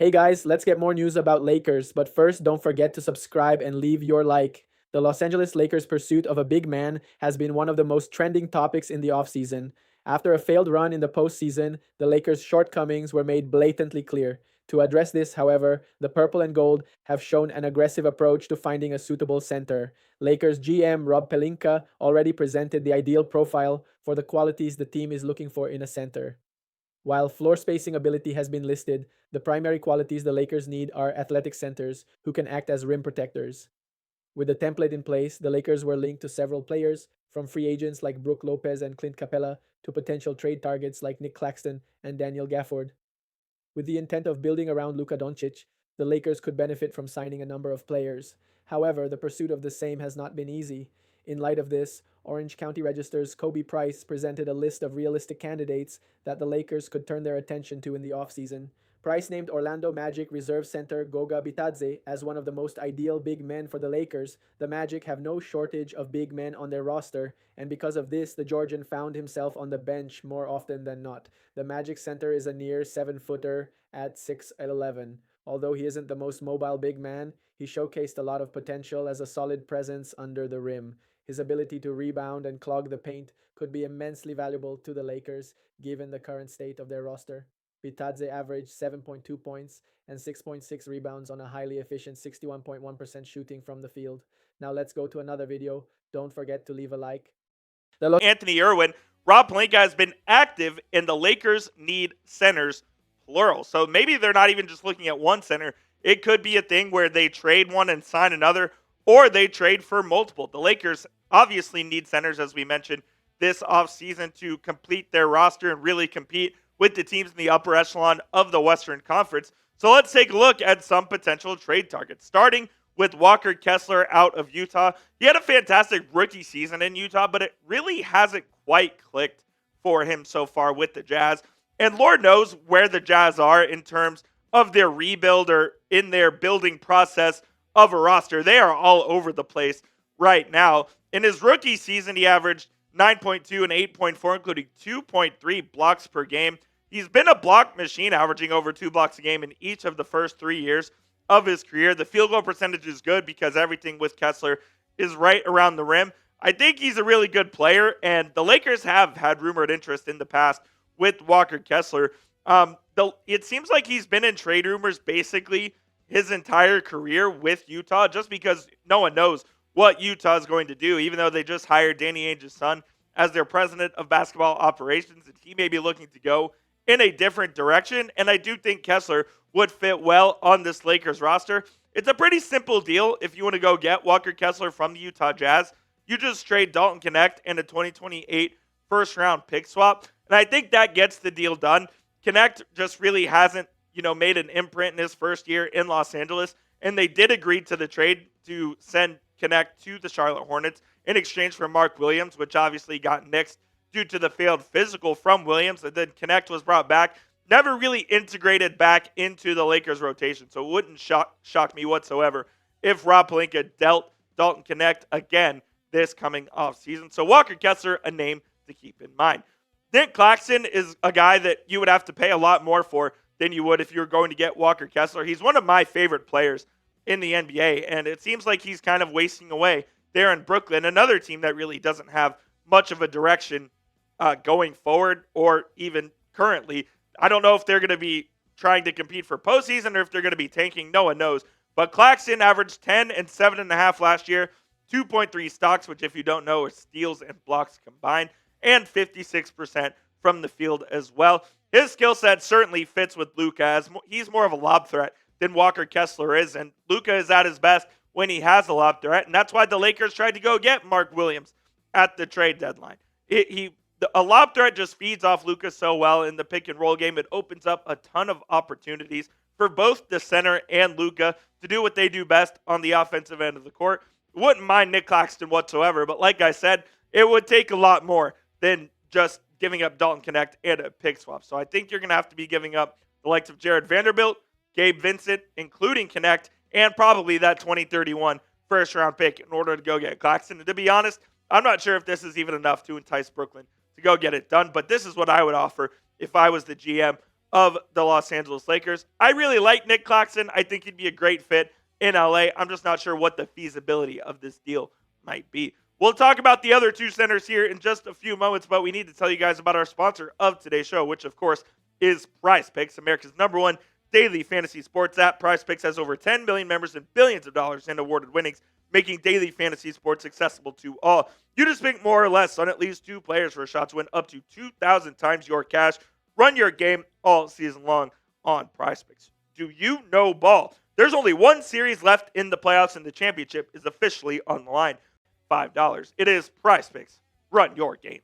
Hey guys, let's get more news about Lakers, but first don't forget to subscribe and leave your like. The Los Angeles Lakers' pursuit of a big man has been one of the most trending topics in the offseason. After a failed run in the postseason, the Lakers' shortcomings were made blatantly clear. To address this, however, the purple and gold have shown an aggressive approach to finding a suitable center. Lakers GM Rob Pelinka already presented the ideal profile for the qualities the team is looking for in a center. While floor spacing ability has been listed, the primary qualities the Lakers need are athletic centers who can act as rim protectors. With the template in place, the Lakers were linked to several players, from free agents like Brook Lopez and Clint Capella to potential trade targets like Nick Claxton and Daniel Gafford. With the intent of building around Luka Doncic, the Lakers could benefit from signing a number of players. However, the pursuit of the same has not been easy. In light of this, Orange County Register's Kobe Price presented a list of realistic candidates that the Lakers could turn their attention to in the offseason. Price named Orlando Magic reserve center Goga Bitadze as one of the most ideal big men for the Lakers. The Magic have no shortage of big men on their roster, and because of this, the Georgian found himself on the bench more often than not. The Magic center is a near 7-footer at 6'11". Although he isn't the most mobile big man, he showcased a lot of potential as a solid presence under the rim. His ability to rebound and clog the paint could be immensely valuable to the Lakers given the current state of their roster. Bitadze averaged 7.2 points and 6.6 rebounds on a highly efficient 61.1% shooting from the field. Now let's go to another video. Don't forget to leave a like. Anthony Irwin, Rob Pelinka has been active, and the Lakers need centers, plural. So maybe they're not even just looking at one center. It could be a thing where they trade one and sign another, or they trade for multiple. The Lakers obviously need centers, as we mentioned, this offseason to complete their roster and really compete with the teams in the upper echelon of the Western Conference. So let's take a look at some potential trade targets, starting with Walker Kessler out of Utah. He had a fantastic rookie season in Utah, but it really hasn't quite clicked for him so far with the Jazz. And Lord knows where the Jazz are in terms of their rebuild or in their building process of a roster. They are all over the place right now. In his rookie season, he averaged 9.2 and 8.4, including 2.3 blocks per game. He's been a block machine, averaging over 2 blocks a game in each of the first 3 years of his career. The field goal percentage is good because everything with Kessler is right around the rim. I think he's a really good player, and the Lakers have had rumored interest in the past with Walker Kessler. It seems like he's been in trade rumors basically his entire career with Utah, just because no one knows what Utah is going to do, even though they just hired Danny Ainge's son as their president of basketball operations, and he may be looking to go in a different direction. And I do think Kessler would fit well on this Lakers roster. It's a pretty simple deal if you want to go get Walker Kessler from the Utah Jazz. You just trade Dalton Connect and a 2028 first-round pick swap, and I think that gets the deal done. Connect just really hasn't, made an imprint in his first year in Los Angeles, and they did agree to the trade to send Connect to the Charlotte Hornets in exchange for Mark Williams, which obviously got nixed due to the failed physical from Williams. And then Connect was brought back, never really integrated back into the Lakers rotation. So it wouldn't shock me whatsoever if Rob Pelinka dealt Dalton Connect again this coming offseason. So Walker Kessler, a name to keep in mind. Nick Claxton is a guy that you would have to pay a lot more for than you would if you were going to get Walker Kessler. He's one of my favorite players in the NBA, and it seems like he's kind of wasting away there in Brooklyn, another team that really doesn't have much of a direction going forward or even currently. I don't know if they're going to be trying to compete for postseason or if they're going to be tanking. No one knows. But Claxton averaged 10 and 7.5 last year, 2.3 stocks, which if you don't know is steals and blocks combined, and 56% from the field as well. His skill set certainly fits with Luka, as he's more of a lob threat than Walker Kessler is, and Luka is at his best when he has a lob threat, and that's why the Lakers tried to go get Mark Williams at the trade deadline. A lob threat just feeds off Luka so well in the pick and roll game. It opens up a ton of opportunities for both the center and Luka to do what they do best on the offensive end of the court. Wouldn't mind Nick Claxton whatsoever, but like I said, it would take a lot more than just giving up Dalton Connect and a pick swap. So I think you're going to have to be giving up the likes of Jared Vanderbilt, Gabe Vincent, including Connect, and probably that 2031 first-round pick in order to go get Claxton. And to be honest, I'm not sure if this is even enough to entice Brooklyn to go get it done, but this is what I would offer if I was the GM of the Los Angeles Lakers. I really like Nick Claxton. I think he'd be a great fit in LA. I'm just not sure what the feasibility of this deal might be. We'll talk about the other two centers here in just a few moments, but we need to tell you guys about our sponsor of today's show, which of course is Prize Picks, America's #1 daily fantasy sports app. Prize Picks has over 10 million members and billions of dollars in awarded winnings, making daily fantasy sports accessible to all. You just pick more or less on at least 2 players for a shot to win up to 2,000 times your cash. Run your game all season long on Prize Picks. Do you know ball? There's only one series left in the playoffs, and the championship is officially on the line. $5. It is Prize Picks. Run your game.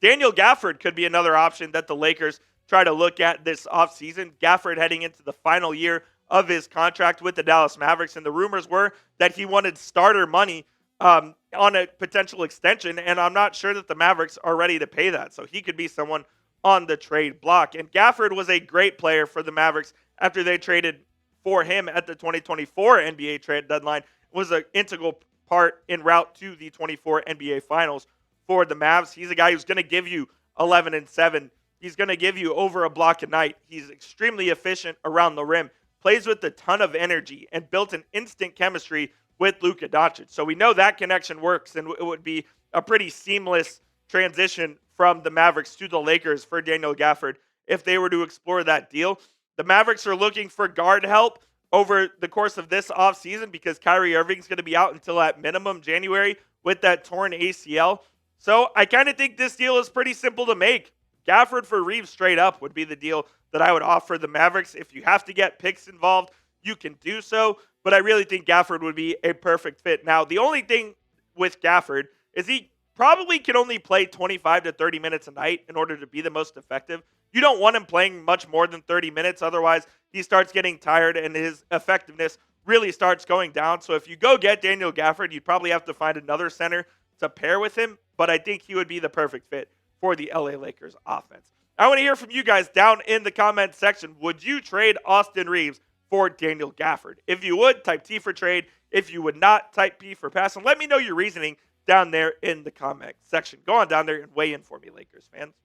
Daniel Gafford could be another option that the Lakers try to look at this offseason. Gafford heading into the final year of his contract with the Dallas Mavericks, and the rumors were that he wanted starter money on a potential extension, and I'm not sure that the Mavericks are ready to pay that, so he could be someone on the trade block. And Gafford was a great player for the Mavericks after they traded for him at the 2024 NBA trade deadline. Was an integral part en route to the 24 NBA Finals for the Mavs. He's a guy who's going to give you 11 and 7. He's going to give you over a block a night. He's extremely efficient around the rim, plays with a ton of energy, and built an instant chemistry with Luka Doncic. So we know that connection works, and it would be a pretty seamless transition from the Mavericks to the Lakers for Daniel Gafford if they were to explore that deal. The Mavericks are looking for guard help over the course of this offseason because Kyrie Irving's going to be out until at minimum January with that torn ACL. So I kind of think this deal is pretty simple to make. Gafford for Reeves straight up would be the deal that I would offer the Mavericks. If you have to get picks involved, you can do so. But I really think Gafford would be a perfect fit. Now, the only thing with Gafford is he probably can only play 25 to 30 minutes a night in order to be the most effective. You don't want him playing much more than 30 minutes. Otherwise, he starts getting tired and his effectiveness really starts going down. So if you go get Daniel Gafford, you'd probably have to find another center to pair with him. But I think he would be the perfect fit for the LA Lakers offense. I want to hear from you guys down in the comment section. Would you trade Austin Reeves for Daniel Gafford? If you would, type T for trade. If you would not, type P for pass. And let me know your reasoning down there in the comment section. Go on down there and weigh in for me, Lakers fans.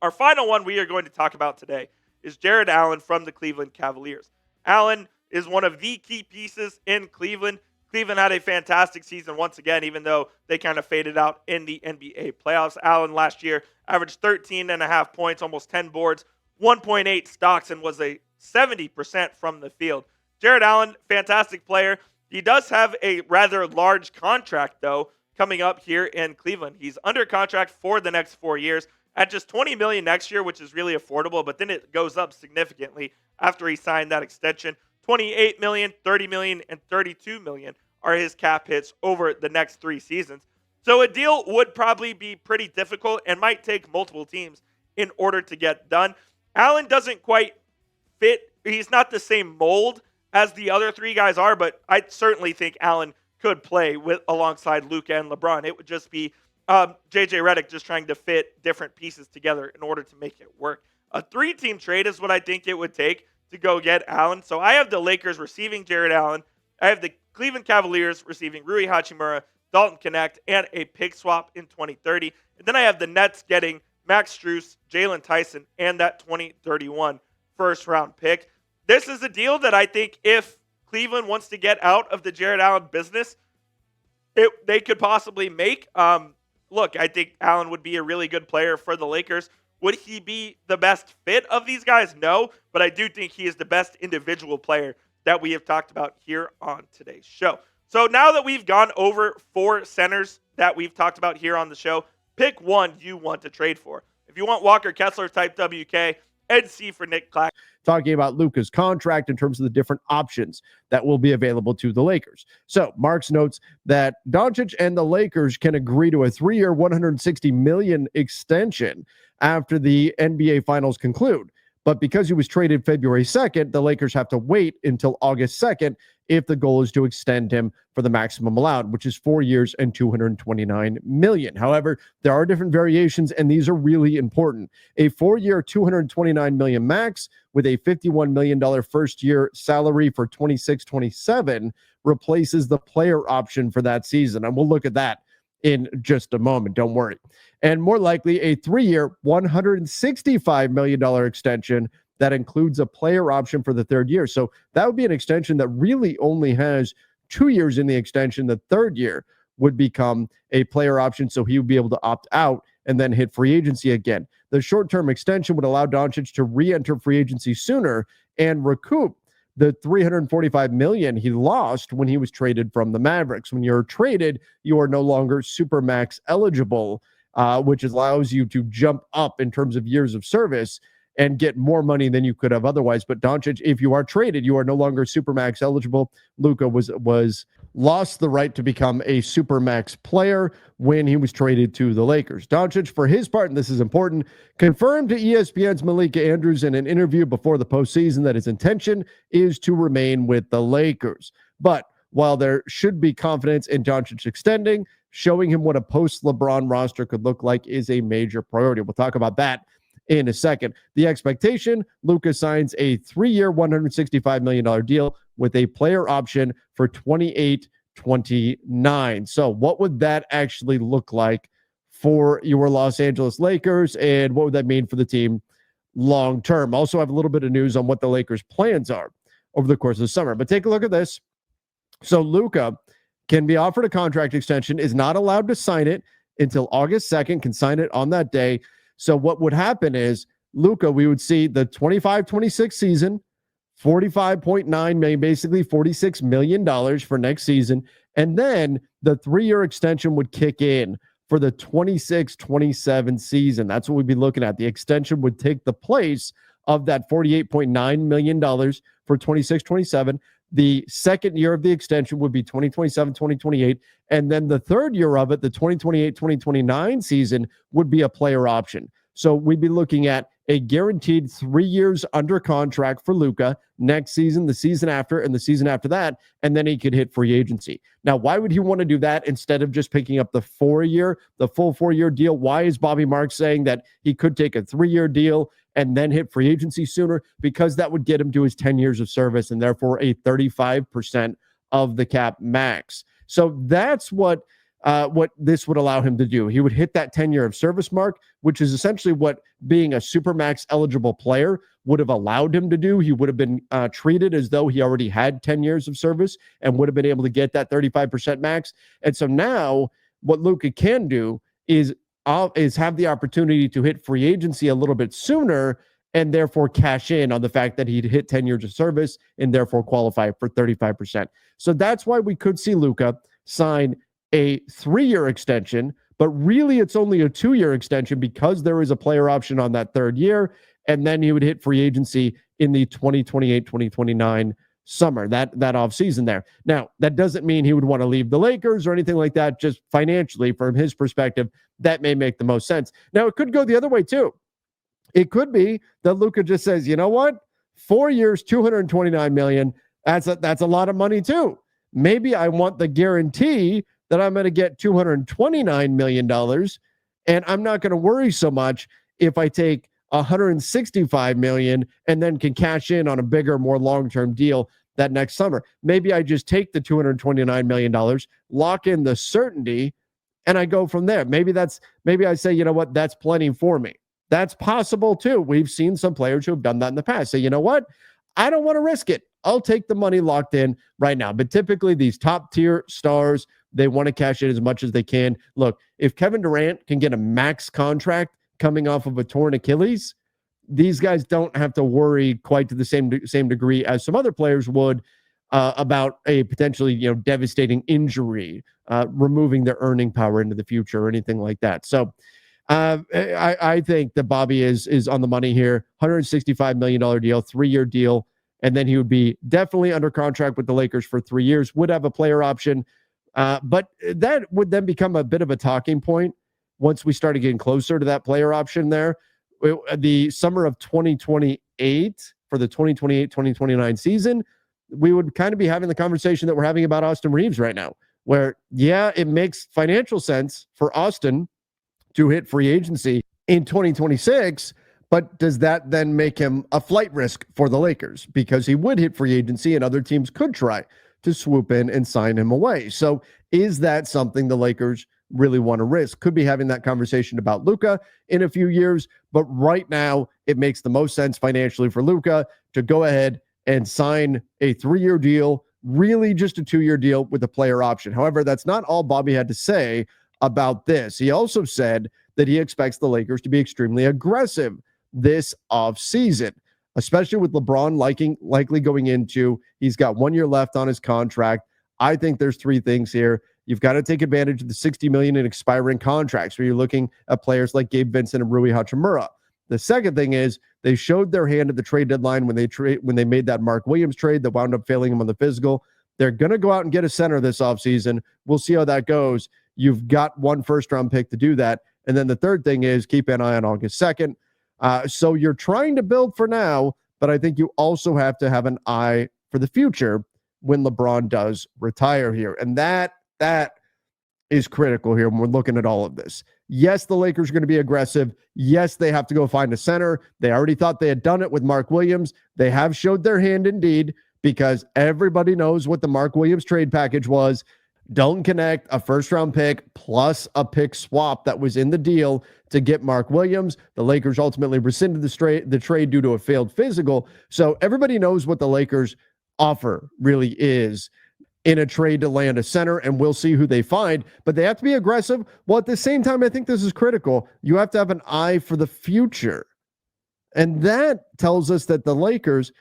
Our final one we are going to talk about today is Jarrett Allen from the Cleveland Cavaliers. Allen is one of the key pieces in Cleveland. Cleveland had a fantastic season once again, even though they kind of faded out in the NBA playoffs. Allen last year averaged 13.5 points, almost 10 boards, 1.8 stocks, and was a 70% from the field. Jarrett Allen, fantastic player. He does have a rather large contract, though, coming up here in Cleveland. He's under contract for the next 4 years at just $20 million next year, which is really affordable, but then it goes up significantly after he signed that extension. $28 million, $30 million, and $32 million are his cap hits over the next 3 seasons. So a deal would probably be pretty difficult and might take multiple teams in order to get done. Allen doesn't quite fit. He's not the same mold as the other 3 guys are, but I certainly think Allen could play with alongside Luka and LeBron. It would just be JJ Redick just trying to fit different pieces together in order to make it work. A 3-team trade is what I think it would take to go get Allen. So I have the Lakers receiving Jarrett Allen. I have the Cleveland Cavaliers receiving Rui Hachimura, Dalton Knecht, and a pick swap in 2030. And then I have the Nets getting Max Strus, Jalen Tyson, and that 2031 first-round pick. This is a deal that I think if Cleveland wants to get out of the Jarrett Allen business, they could possibly make. Look, I think Allen would be a really good player for the Lakers. Would he be the best fit of these guys? No, but I do think he is the best individual player that we have talked about here on today's show. So now that we've gone over 4 centers that we've talked about here on the show, pick one you want to trade for. If you want Walker Kessler, type WK, and C for Nick Claxton. Talking about Luka's contract in terms of the different options that will be available to the Lakers. So Marks notes that Doncic and the Lakers can agree to a 3-year, $160 million extension after the NBA Finals conclude. But because he was traded February 2nd, the Lakers have to wait until August 2nd if the goal is to extend him for the maximum allowed, which is 4 years and $229 million. However, there are different variations, and these are really important. A 4-year, $229 million max with a $51 million first-year salary for 26-27 replaces the player option for that season. And we'll look at that in just a moment. Don't worry. And more likely, a 3-year, $165 million extension that includes a player option for the third year. So that would be an extension that really only has 2 years in the extension. The third year would become a player option, so he would be able to opt out and then hit free agency again. The short-term extension would allow Doncic to re-enter free agency sooner and recoup the $345 million he lost when he was traded from the Mavericks. When you're traded, you are no longer Supermax eligible, which allows you to jump up in terms of years of service and get more money than you could have otherwise. But Doncic, if you are traded, you are no longer Supermax eligible. Luka was lost the right to become a Supermax player when he was traded to the Lakers. Doncic, for his part, and this is important, confirmed to ESPN's Malika Andrews in an interview before the postseason that his intention is to remain with the Lakers. But while there should be confidence in Doncic extending, showing him what a post-LeBron roster could look like is a major priority. We'll talk about that in a second. The expectation, Luka signs a 3-year, $165 million deal with a player option for 28-29. So what would that actually look like for your Los Angeles Lakers, and what would that mean for the team long term? Also have a little bit of news on what the Lakers' plans are over the course of the summer. But take a look at this. So Luka can be offered a contract extension, is not allowed to sign it until August 2nd, can sign it on that day. So what would happen is Luka, we would see the 25-26 season, $45.9 million, basically $46 million for next season. And then the 3-year extension would kick in for the 26-27 season. That's what we'd be looking at. The extension would take the place of that $48.9 million for 26-27. The second year of the extension would be 2027-2028. And then the third year of it, the 2028-2029 season, would be a player option. So we'd be looking at a guaranteed 3 years under contract for Luka next season, the season after, and the season after that, and then he could hit free agency. Now, why would he want to do that instead of just picking up the full 4-year deal? Why is Bobby Marks saying that he could take a 3-year deal and then hit free agency sooner? Because that would get him to his 10 years of service and therefore a 35% of the cap max. So that's what this would allow him to do. He would hit that 10-year of service mark, which is essentially what being a Supermax eligible player would have allowed him to do. He would have been treated as though he already had 10 years of service and would have been able to get that 35% max. And so now what Luka can do is have the opportunity to hit free agency a little bit sooner and therefore cash in on the fact that he'd hit 10 years of service and therefore qualify for 35%. So that's why we could see Luka sign a 3-year extension, but really it's only a 2-year extension because there is a player option on that third year, and then he would hit free agency in the 2028-2029 summer, that offseason there. Now, that doesn't mean he would want to leave the Lakers or anything like that. Just financially, from his perspective, that may make the most sense. Now, it could go the other way too. It could be that Luka just says, you know what? 4 years, $229 million, that's a lot of money too. Maybe I want the guarantee that I'm going to get $229 million, and I'm not going to worry so much if I take $165 million and then can cash in on a bigger, more long-term deal that next summer. Maybe I just take the $229 million, lock in the certainty, and I go from there. Maybe I say, you know what, that's plenty for me. That's possible too. We've seen some players who have done that in the past. Say, you know what, I don't want to risk it. I'll take the money locked in right now. But typically these top tier stars, they want to cash in as much as they can. Look, if Kevin Durant can get a max contract coming off of a torn Achilles, these guys don't have to worry quite to the same degree as some other players would about a potentially devastating injury, removing their earning power into the future or anything like that. So I think that Bobby is on the money here. $165 million deal, 3-year deal, and then he would be definitely under contract with the Lakers for 3 years, would have a player option. But that would then become a bit of a talking point once we started getting closer to that player option there. The summer of 2028, for the 2028-2029 season, we would kind of be having the conversation that we're having about Austin Reeves right now, where, yeah, it makes financial sense for Austin to hit free agency in 2026, but does that then make him a flight risk for the Lakers? Because he would hit free agency and other teams could try to swoop in and sign him away. So is that something the Lakers really want to risk. Could be having that conversation about Luka in a few years, but right now it makes the most sense financially for Luka to go ahead and sign a 3-year deal, really just a 2-year deal with a player option. However, that's not all Bobby had to say about this. He also said that he expects the Lakers to be extremely aggressive this offseason, especially with LeBron likely going into, he's got 1 year left on his contract. I think there's three things here. You've got to take advantage of the $60 million in expiring contracts where you're looking at players like Gabe Vincent and Rui Hachimura. The second thing is they showed their hand at the trade deadline when they made that Mark Williams trade that wound up failing him on the physical. They're going to go out and get a center this offseason. We'll see how that goes. You've got one first-round pick to do that. And then the third thing is keep an eye on August 2nd. So you're trying to build for now, but I think you also have to have an eye for the future when LeBron does retire here. And that is critical here when we're looking at all of this. Yes, the Lakers are going to be aggressive. Yes, they have to go find a center. They already thought they had done it with Mark Williams. They have showed their hand indeed, because everybody knows what the Mark Williams trade package was. Don't connect a first-round pick plus a pick swap that was in the deal to get Mark Williams. The Lakers ultimately rescinded the trade due to a failed physical. So everybody knows what the Lakers offer really is in a trade to land a center, and we'll see who they find. But they have to be aggressive. Well, at the same time, I think this is critical. You have to have an eye for the future. And that tells us that the Lakers,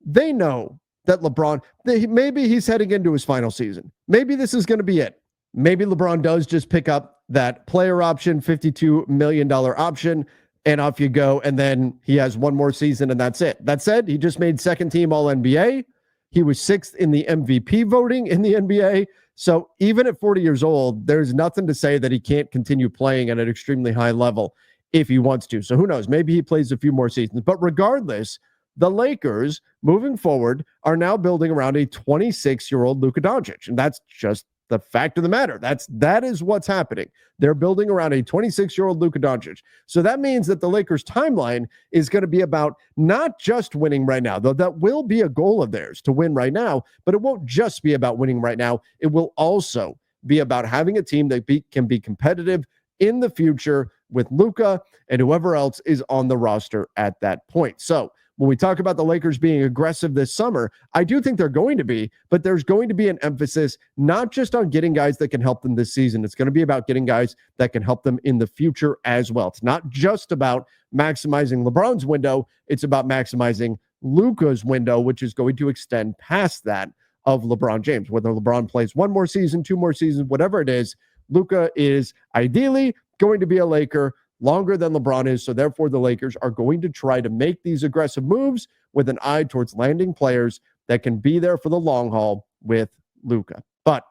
they know that LeBron, maybe he's heading into his final season. Maybe this is going to be it. Maybe LeBron does just pick up that player option, $52 million option, and off you go. And then he has one more season, and that's it. That said, he just made second team All-NBA. He was sixth in the MVP voting in the NBA. So even at 40 years old, there's nothing to say that he can't continue playing at an extremely high level if he wants to. So who knows? Maybe he plays a few more seasons. But regardless, the Lakers, moving forward, are now building around a 26-year-old Luka Doncic. And that's just the fact of the matter. That is what's happening. They're building around a 26-year-old Luka Doncic. So that means that the Lakers' timeline is going to be about not just winning right now, though that will be a goal of theirs to win right now, but it won't just be about winning right now. It will also be about having a team that can be competitive in the future with Luka and whoever else is on the roster at that point. So when we talk about the Lakers being aggressive this summer, I do think they're going to be, but there's going to be an emphasis not just on getting guys that can help them this season. It's going to be about getting guys that can help them in the future as well. It's not just about maximizing LeBron's window. It's about maximizing Luka's window, which is going to extend past that of LeBron James. Whether LeBron plays one more season, two more seasons, whatever it is, Luka is ideally going to be a Laker longer than LeBron is. So therefore, the Lakers are going to try to make these aggressive moves with an eye towards landing players that can be there for the long haul with Luka. But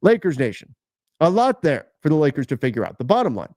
Lakers Nation, a lot there for the Lakers to figure out. The bottom line,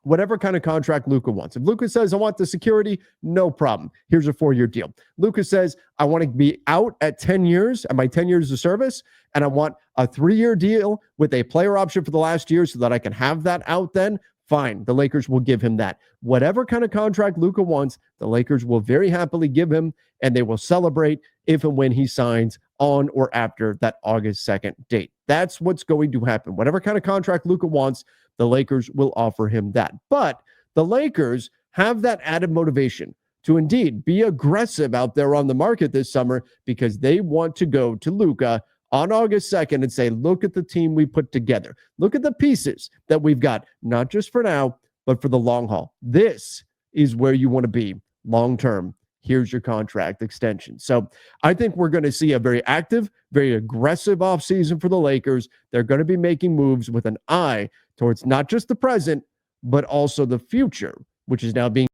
whatever kind of contract Luka wants. If Luka says, I want the security, no problem. Here's a 4-year deal. Luka says, I want to be out at 10 years, at my 10 years of service, and I want a 3-year deal with a player option for the last year so that I can have that out then. Fine, the Lakers will give him that. Whatever kind of contract Luka wants, the Lakers will very happily give him, and they will celebrate if and when he signs on or after that August 2nd date. That's what's going to happen. Whatever kind of contract Luka wants, the Lakers will offer him that. But the Lakers have that added motivation to indeed be aggressive out there on the market this summer because they want to go to Luka on August 2nd and say, look at the team we put together. Look at the pieces that we've got, not just for now, but for the long haul. This is where you want to be long-term. Here's your contract extension. So I think we're going to see a very active, very aggressive offseason for the Lakers. They're going to be making moves with an eye towards not just the present, but also the future, which is now being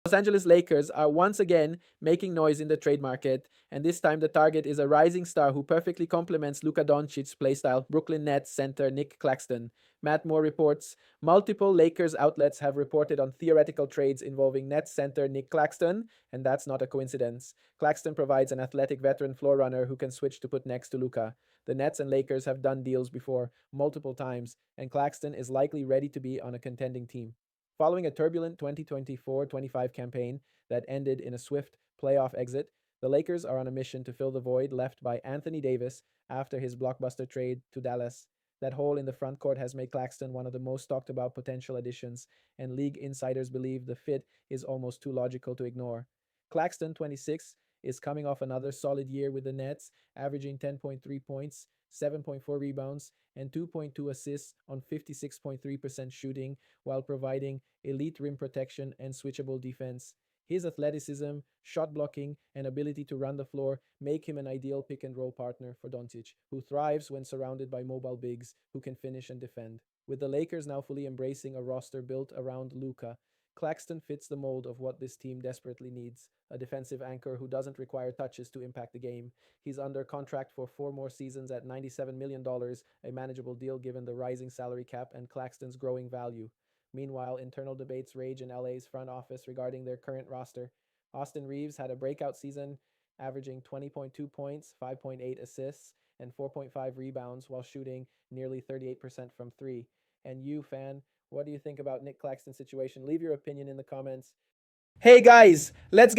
Los Angeles Lakers are once again making noise in the trade market, and this time the target is a rising star who perfectly complements Luka Doncic's playstyle, Brooklyn Nets center Nick Claxton. Matt Moore reports, multiple Lakers outlets have reported on theoretical trades involving Nets center Nick Claxton, and that's not a coincidence. Claxton provides an athletic veteran floor runner who can switch to put next to Luka. The Nets and Lakers have done deals before, multiple times, and Claxton is likely ready to be on a contending team. Following a turbulent 2024-25 campaign that ended in a swift playoff exit, The Lakers are on a mission to fill the void left by Anthony Davis after his blockbuster trade to Dallas. That hole in the front court has made Claxton one of the most talked about potential additions, and league insiders believe the fit is almost too logical to ignore. Claxton, 26, is coming off another solid year with the Nets, averaging 10.3 points, 7.4 rebounds, and 2.2 assists on 56.3% shooting, while providing elite rim protection and switchable defense. His athleticism, shot blocking, and ability to run the floor make him an ideal pick and roll partner for Doncic, who thrives when surrounded by mobile bigs who can finish and defend. With the Lakers now fully embracing a roster built around Luka, Claxton fits the mold of what this team desperately needs: a defensive anchor who doesn't require touches to impact the game. He's under contract for 4 more seasons at $97 million, a manageable deal given the rising salary cap and Claxton's growing value. Meanwhile, internal debates rage in LA's front office regarding their current roster. Austin Reeves had a breakout season, averaging 20.2 points, 5.8 assists, and 4.5 rebounds while shooting nearly 38% from three. And you, fan, what do you think about Nick Claxton's situation? Leave your opinion in the comments. Hey guys, let's